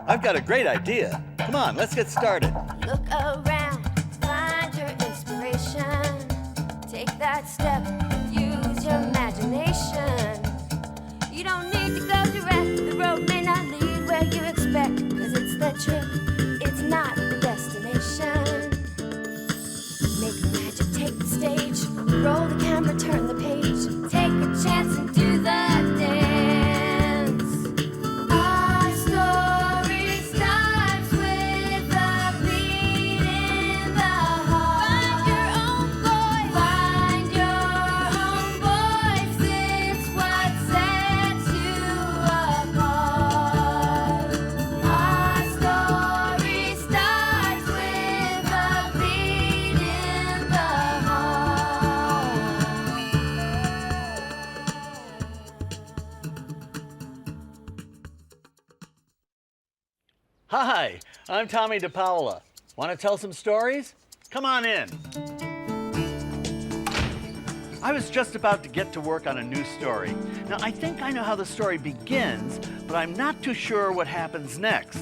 I've got a great idea. Come on, let's get started. Look around, find your inspiration. Take that step, use your imagination. You don't need to go direct, the road may not lead where you expect. Cause it's the trip, it's not the destination. Make the magic, take the stage. Roll the camera, turn the page. Take a chance and do the dance. Our story starts with a beat in the heart. Find your own voice, it's what sets you apart. Our story starts with a beat in the heart. Hi, I'm Tomie DePaola. Want to tell some stories? Come on in. I was just about to get to work on a new story. Now, I think I know how the story begins, but I'm not too sure what happens next.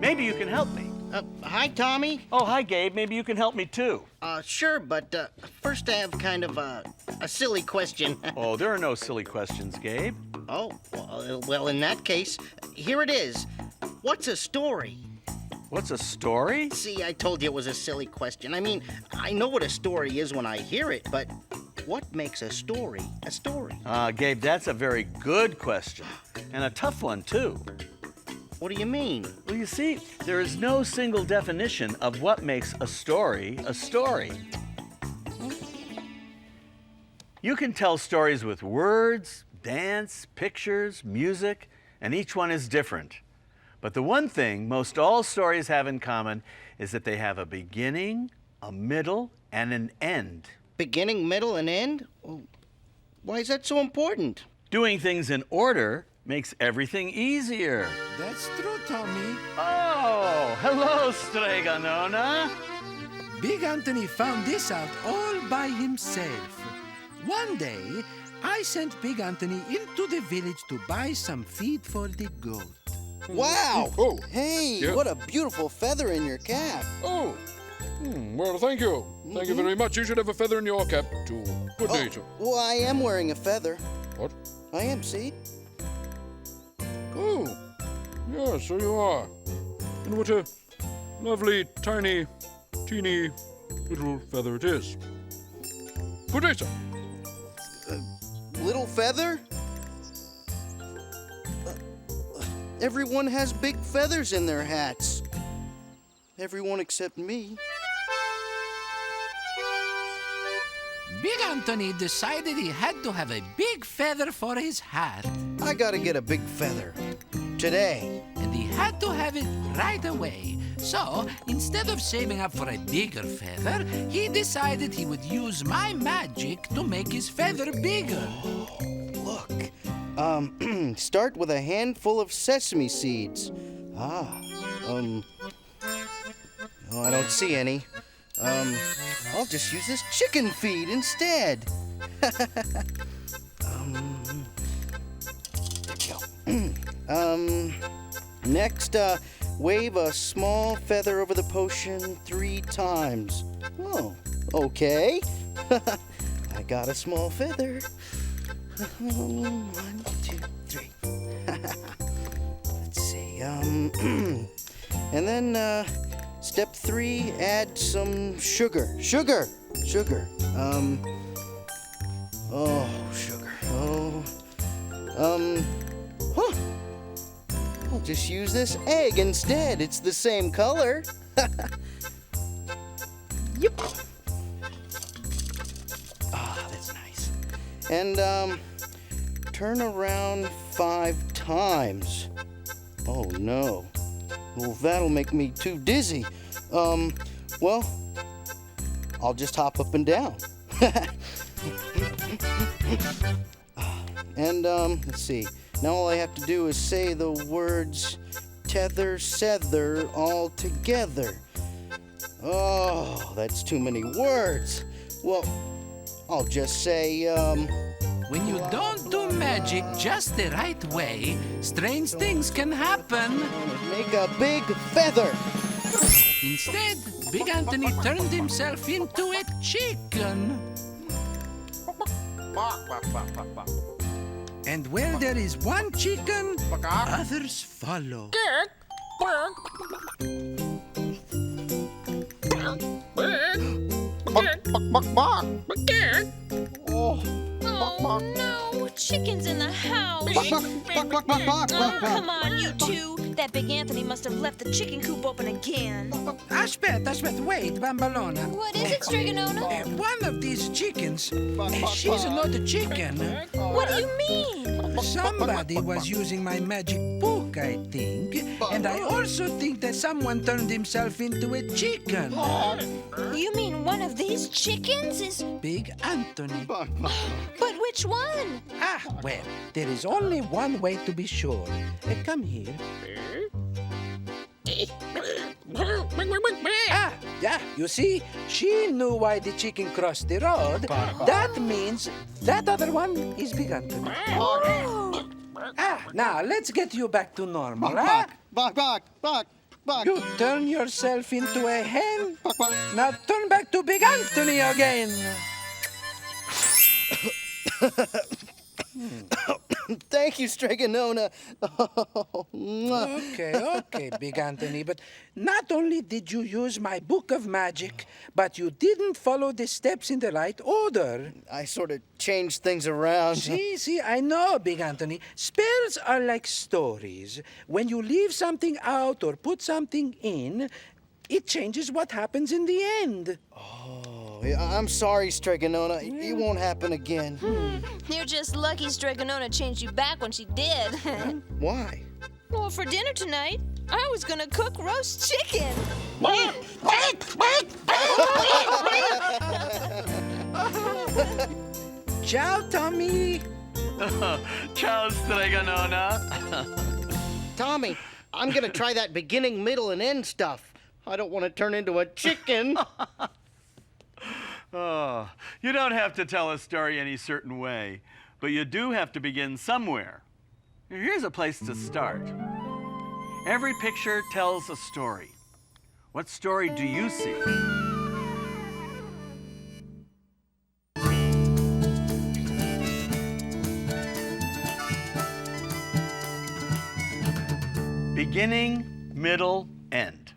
Maybe you can help me. Hi, Tommy. Oh, hi, Gabe. Maybe you can help me too. Sure, but first I have kind of a silly question. Oh, there are no silly questions, Gabe. Oh, well, in that case, here it is. What's a story? What's a story? See, I told you it was a silly question. I mean, I know what a story is when I hear it, but what makes a story a story? Gabe, that's a very good question, and a tough one, too. What do you mean? Well, you see, there is no single definition of what makes a story a story. You can tell stories with words, dance, pictures, music, and each one is different. But the one thing most all stories have in common is that they have a beginning, a middle, and an end. Beginning, middle, and end? Why is that so important? Doing things in order makes everything easier. That's true, Tommy. Oh, hello, Streganona. Big Anthony found this out all by himself. One day, I sent Big Anthony into the village to buy some feed for the goat. Wow! Oh, Hey, yeah. what a beautiful feather in your cap. oh. Well, thank you. Thank you very much. You should have a feather in your cap, too. Good day, sir. Well, I am wearing a feather. What? I am, see? Oh, yes, so you are. And what a lovely, tiny, teeny little feather it is. Good day, sir. Little feather? Everyone has big feathers in their hats. Everyone except me. Big Anthony decided he had to have a big feather for his hat, I gotta get a big feather. Today. and he had to have it right away. So, instead of saving up for a bigger feather, he decided he would use my magic to make his feather bigger. Look. Start with a handful of sesame seeds. Oh, I don't see any. I'll just use this chicken feed instead. There we go. Next, wave a small feather over the potion 3 times. Oh, okay. I got a small feather. 1, 2, 3. Let's see. And then, step 3, add some sugar. Sugar. Oh, sugar. I'll just use this egg instead. It's the same color. Yep. That's nice. And, turn around 5 times. Oh, no. Well, that'll make me too dizzy. Well, I'll just hop up and down. And, let's see. Now all I have to do is say the words tether, sether all together. Oh, that's too many words. Well, I'll just say, when you don't do magic just the right way, strange things can happen. Make a big feather. Instead, Big Anthony turned himself into a chicken. And where there is one chicken, others follow. Oh, no. Chickens in the house. Oh, come on, you two. That Big Anthony must have left the chicken coop open again. Ashpet, wait, Bambalona. What is it, Strigonona? One of these chickens, she's not a chicken. What do you mean? Somebody was using my magic book, I think. And I also think that someone turned himself into a chicken. You mean one of these chickens is... Big Anthony. But which one? Well, there is only one way to be sure. Come here. Yeah, you see, she knew why the chicken crossed the road. That means that other one is Big Anthony. Now, let's get you back to normal, Bark. You turn yourself into a hen. Now turn back to Big Anthony again. Thank you, Strigonona. Okay, Big Anthony, but not only did you use my book of magic, but you didn't follow the steps in the right order. I sort of changed things around. See, I know, Big Anthony. Spells are like stories. When you leave something out or put something in, it changes what happens in the end. I'm sorry, Strigonona. It won't happen again. You're just lucky Strigonona changed you back when she did. Why? Well, for dinner tonight, I was gonna cook roast chicken. Ciao, Tommy. Ciao, Strigonona. Tommy, I'm gonna try that beginning, middle, and end stuff. I don't want to turn into a chicken. Oh, you don't have to tell a story any certain way, but you do have to begin somewhere. Here's a place to start. Every picture tells a story. What story do you see? Beginning, middle, end.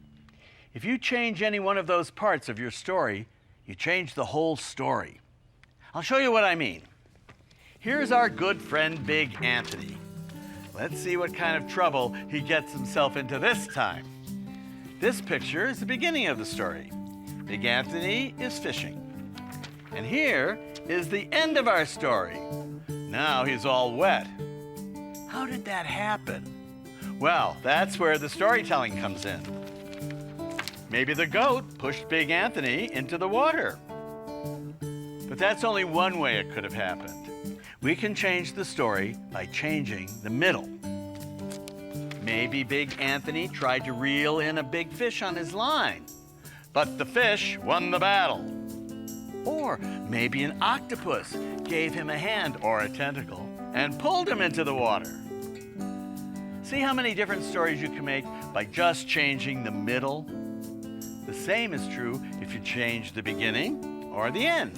If you change any one of those parts of your story, you change the whole story. I'll show you what I mean. Here's our good friend, Big Anthony. Let's see what kind of trouble he gets himself into this time. This picture is the beginning of the story. Big Anthony is fishing. And here is the end of our story. Now he's all wet. How did that happen? Well, that's where the storytelling comes in. Maybe the goat pushed Big Anthony into the water. But that's only one way it could have happened. We can change the story by changing the middle. Maybe Big Anthony tried to reel in a big fish on his line, but the fish won the battle. Or maybe an octopus gave him a hand or a tentacle and pulled him into the water. See how many different stories you can make by just changing the middle? The same is true if you change the beginning or the end.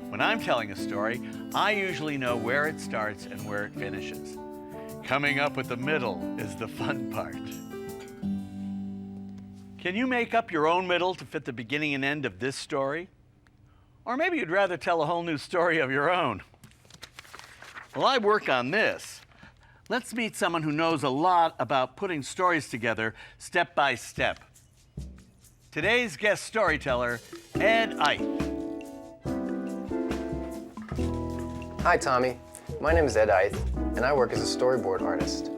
When I'm telling a story, I usually know where it starts and where it finishes. Coming up with the middle is the fun part. Can you make up your own middle to fit the beginning and end of this story? Or maybe you'd rather tell a whole new story of your own. Well, I work on this. Let's meet someone who knows a lot about putting stories together step by step. Today's guest storyteller, Eyth. Hi, Tommy. My name is Eyth, and I work as a storyboard artist.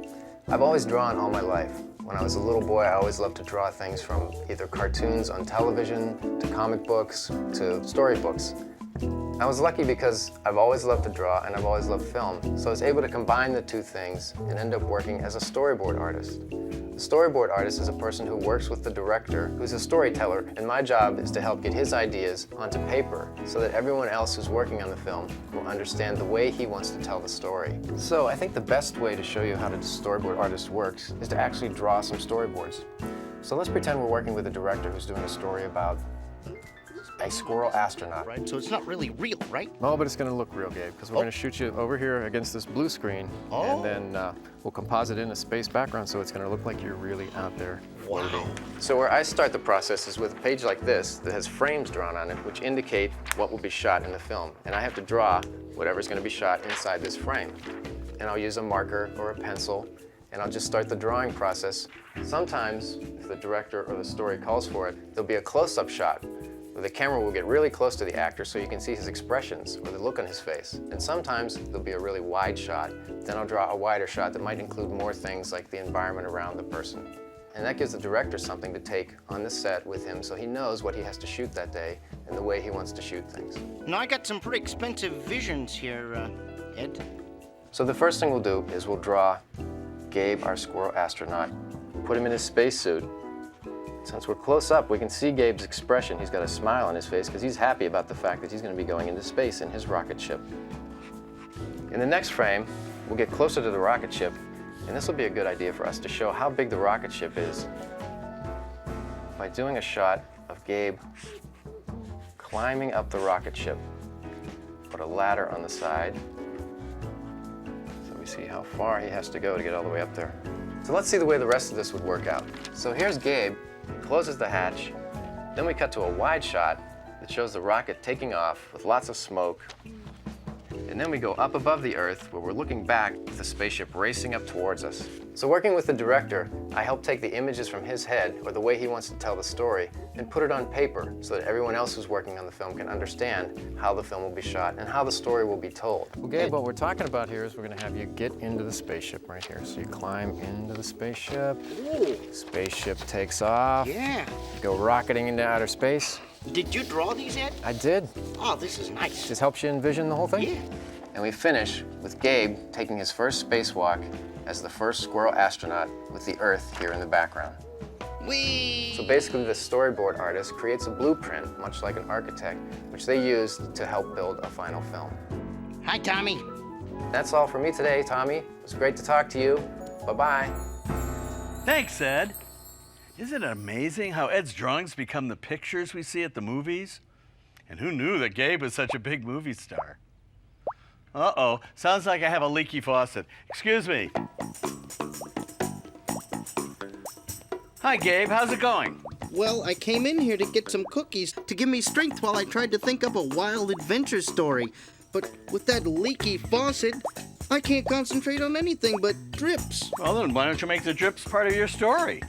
I've always drawn all my life. When I was a little boy, I always loved to draw things from either cartoons on television, to comic books, to storybooks. I was lucky because I've always loved to draw and I've always loved film, so I was able to combine the two things and end up working as a storyboard artist. The storyboard artist is a person who works with the director, who's a storyteller, and my job is to help get his ideas onto paper so that everyone else who's working on the film will understand the way he wants to tell the story. So I think the best way to show you how the storyboard artist works is to actually draw some storyboards. So let's pretend we're working with a director who's doing a story about a squirrel astronaut. Right, so it's not really real, right? Oh, but it's going to look real, Gabe, because we're going to shoot you over here against this blue screen, and then we'll composite in a space background, so it's going to look like you're really out there floating. Wow. So where I start the process is with a page like this that has frames drawn on it, which indicate what will be shot in the film. And I have to draw whatever's going to be shot inside this frame. And I'll use a marker or a pencil, and I'll just start the drawing process. Sometimes, if the director or the story calls for it, there'll be a close-up shot. The camera will get really close to the actor so you can see his expressions or the look on his face. And sometimes there'll be a really wide shot. Then I'll draw a wider shot that might include more things like the environment around the person. And that gives the director something to take on the set with him so he knows what he has to shoot that day and the way he wants to shoot things. Now, I got some pretty expensive visions here, Ed. So the first thing we'll do is we'll draw Gabe, our squirrel astronaut, put him in his spacesuit. Since we're close up, we can see Gabe's expression. He's got a smile on his face because he's happy about the fact that he's going to be going into space in his rocket ship. In the next frame, we'll get closer to the rocket ship, and this will be a good idea for us to show how big the rocket ship is by doing a shot of Gabe climbing up the rocket ship. Put a ladder on the side so we see how far he has to go to get all the way up there. So let's see the way the rest of this would work out. So here's Gabe. Closes the hatch. Then we cut to a wide shot that shows the rocket taking off with lots of smoke. And then we go up above the Earth where we're looking back with the spaceship racing up towards us. So working with the director, I help take the images from his head or the way he wants to tell the story and put it on paper so that everyone else who's working on the film can understand how the film will be shot and how the story will be told. Well, Gabe, what we're talking about here is we're going to have you get into the spaceship right here. So you climb into the spaceship. Ooh. Spaceship takes off. Yeah. Go rocketing into outer space. Did you draw these, Ed? I did. Oh, this is nice. Just helps you envision the whole thing? Yeah. And we finish with Gabe taking his first spacewalk as the first squirrel astronaut with the Earth here in the background. Whee! So basically the storyboard artist creates a blueprint, much like an architect, which they use to help build a final film. Hi, Tommy. That's all for me today, Tommy. It was great to talk to you. Bye-bye. Thanks, Ed. Isn't it amazing how Ed's drawings become the pictures we see at the movies? And who knew that Gabe was such a big movie star? Uh-oh, sounds like I have a leaky faucet. Excuse me. Hi, Gabe, how's it going? Well, I came in here to get some cookies to give me strength while I tried to think up a wild adventure story. But with that leaky faucet, I can't concentrate on anything but drips. Well, then why don't you make the drips part of your story?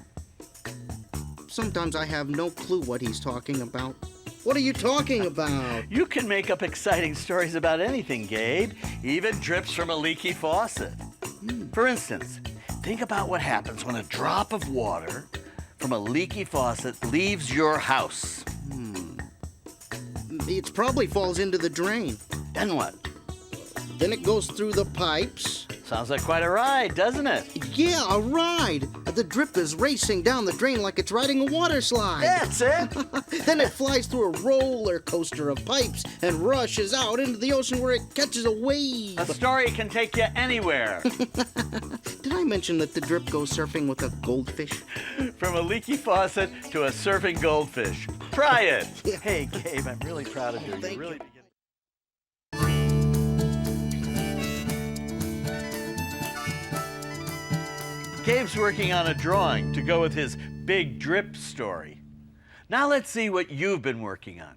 Sometimes I have no clue what he's talking about. What are you talking about? You can make up exciting stories about anything, Gabe, even drips from a leaky faucet. For instance, think about what happens when a drop of water from a leaky faucet leaves your house. It probably falls into the drain. Then what? Then it goes through the pipes. Sounds like quite a ride, doesn't it? Yeah, a ride. The drip is racing down the drain like it's riding a water slide. That's it. Then it flies through a roller coaster of pipes and rushes out into the ocean where it catches a wave. A story can take you anywhere. Did I mention that the drip goes surfing with a goldfish? From a leaky faucet to a surfing goldfish. Try it. Hey, Gabe, I'm really proud of you. Thank You're really you. Gabe's working on a drawing to go with his big drip story. Now let's see what you've been working on.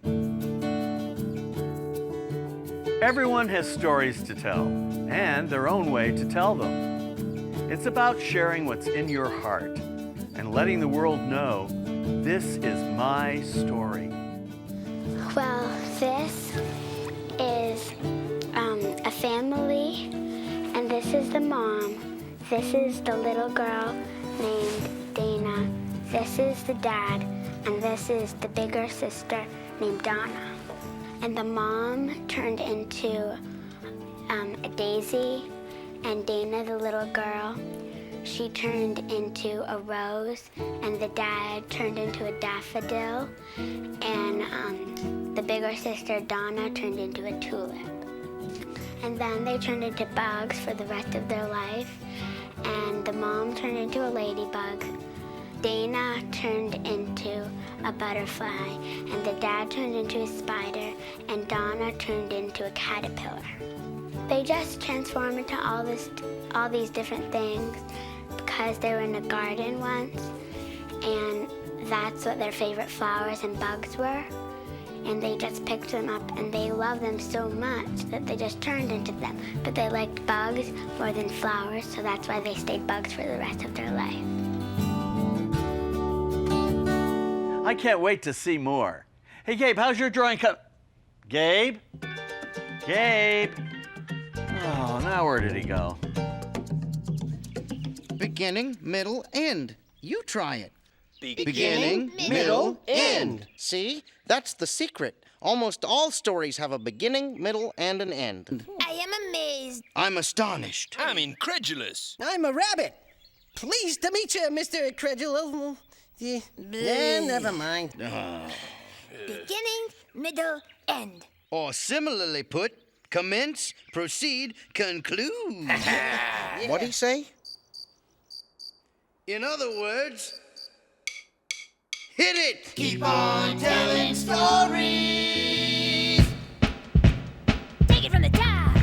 Everyone has stories to tell, and their own way to tell them. It's about sharing what's in your heart and letting the world know, this is my story. Well, this is a family, and this is the mom. This is the little girl named Dana. This is the dad, and this is the bigger sister named Donna. And the mom turned into a daisy, and Dana, the little girl, she turned into a rose, and the dad turned into a daffodil, and the bigger sister, Donna, turned into a tulip. And then they turned into bugs for the rest of their life, and the mom turned into a ladybug. Dana turned into a butterfly, and the dad turned into a spider, and Donna turned into a caterpillar. They just transform into all these different things because they were in a garden once, and that's what their favorite flowers and bugs were. And they just picked them up, and they loved them so much that they just turned into them. But they liked bugs more than flowers, so that's why they stayed bugs for the rest of their life. I can't wait to see more. Hey, Gabe, how's your drawing Gabe? Gabe? Oh, now where did he go? Beginning, middle, end. You try it. Beginning, middle, end. See? That's the secret. Almost all stories have a beginning, middle, and an end. I am amazed. I'm astonished. I'm incredulous. I'm a rabbit. Pleased to meet you, Mr. Incredulous. Never mind. Beginning, middle, end. Or similarly put, commence, proceed, conclude. What'd he say? In other words, hit it! Keep on telling stories. Take it from the top.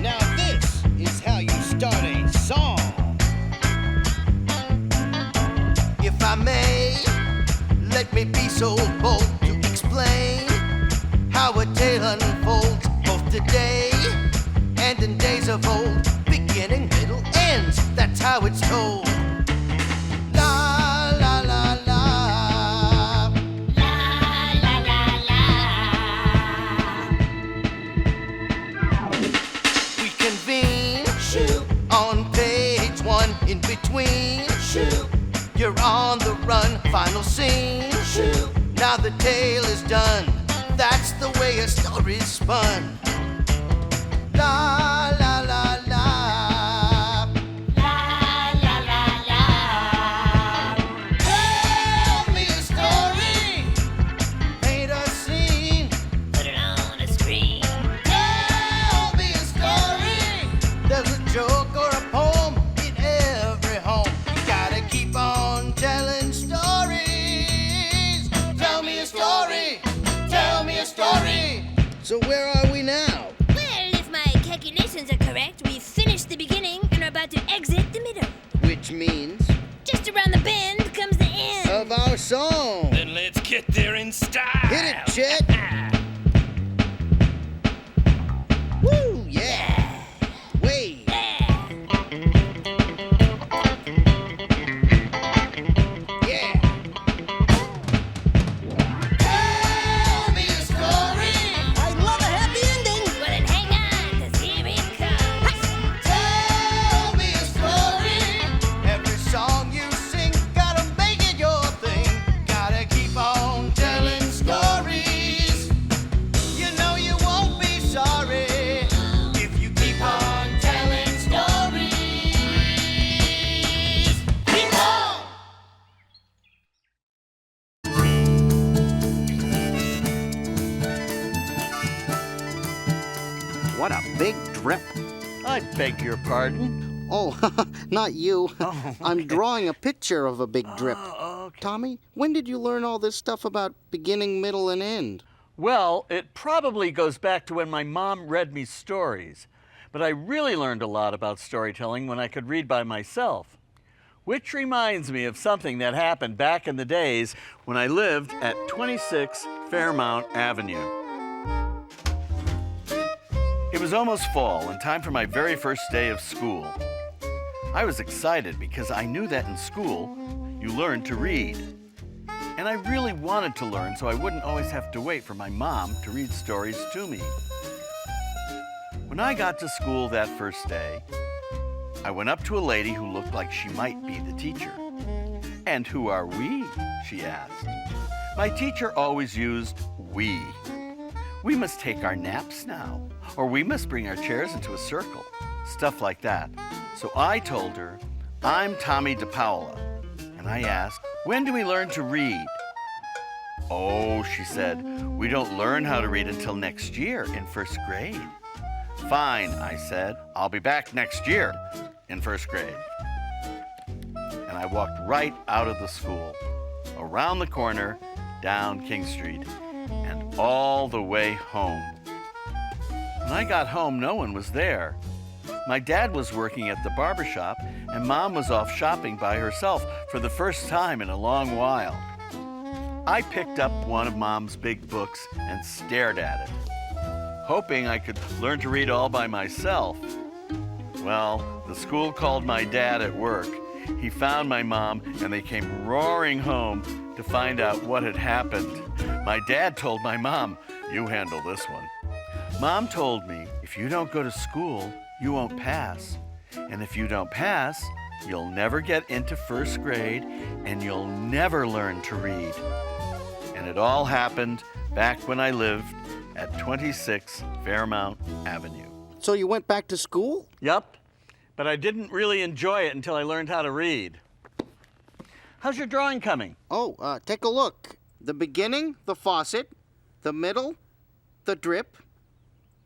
Now this is how you start a song. If I may, let me be so bold to explain how a tale unfolds both today and in days of old. Beginning, middle, ends, that's how it's told. La, la, la, la. La, la, la, la. We convene on page 1 in between. You're on the run, final scene. Now the tale is done. That's the way a story's spun. La, la, la, la. La, la, la, la. Tell me a story. Paint a scene. Put it on a screen. Tell me a story. There's a joke or a poem in every home. You gotta keep on telling stories. Tell me a story. Tell me a story. So where are we now? Well, if my calculations are correct, we've finished the beginning and are about to exit the middle. Which means Just around the bend comes the end. of our song. Then let's get there in style. Hit it, Chet. Woo, yeah. Wait. Yeah. Tell me a story. I love a happy ending. Well, then hang on, 'cause here it comes. Tell me a story. Every song you sing, gotta make it your thing. Gotta keep on telling stories. You know you won't be sorry if you keep on telling stories. Keep on! What a big drip. I beg your pardon. Oh, not you. Oh, I'm drawing a picture of a big drip. Oh, okay. Tommy, when did you learn all this stuff about beginning, middle, and end? Well, it probably goes back to when my mom read me stories. But I really learned a lot about storytelling when I could read by myself. Which reminds me of something that happened back in the days when I lived at 26 Fairmount Avenue. It was almost fall and time for my very first day of school. I was excited because I knew that in school you learned to read. And I really wanted to learn so I wouldn't always have to wait for my mom to read stories to me. When I got to school that first day, I went up to a lady who looked like she might be the teacher. "And who are we?" she asked. My teacher always used we. "We must take our naps now," or "we must bring our chairs into a circle," stuff like that. So I told her, I'm Tomie DePaola, and I asked, when do we learn to read? Oh, she said, we don't learn how to read until next year in first grade. Fine, I said, I'll be back next year in first grade. And I walked right out of the school, around the corner, down King Street, and all the way home. When I got home, no one was there. My dad was working at the barber shop, and Mom was off shopping by herself for the first time in a long while. I picked up one of Mom's big books and stared at it, hoping I could learn to read all by myself. Well, the school called my dad at work. He found my mom, and they came roaring home to find out what had happened. My dad told my mom, "You handle this one." Mom told me, if you don't go to school, you won't pass. And if you don't pass, you'll never get into first grade, and you'll never learn to read. And it all happened back when I lived at 26 Fairmount Avenue. So you went back to school? Yup, but I didn't really enjoy it until I learned how to read. How's your drawing coming? Oh, take a look. The beginning, the faucet. The middle, the drip.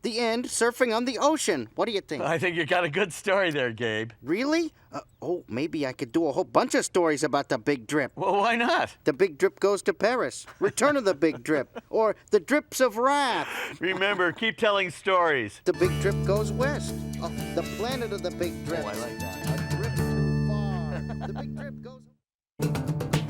The end, surfing on the ocean. What do you think? I think you got a good story there, Gabe. Really? Maybe I could do a whole bunch of stories about the Big Drip. Well, why not? The Big Drip Goes to Paris. Return of the Big Drip. Or The Drips of Wrath. Remember, keep telling stories. The Big Drip Goes West. The Planet of the Big Drip. Oh, I like that. A drip too far. The Big Drip goes...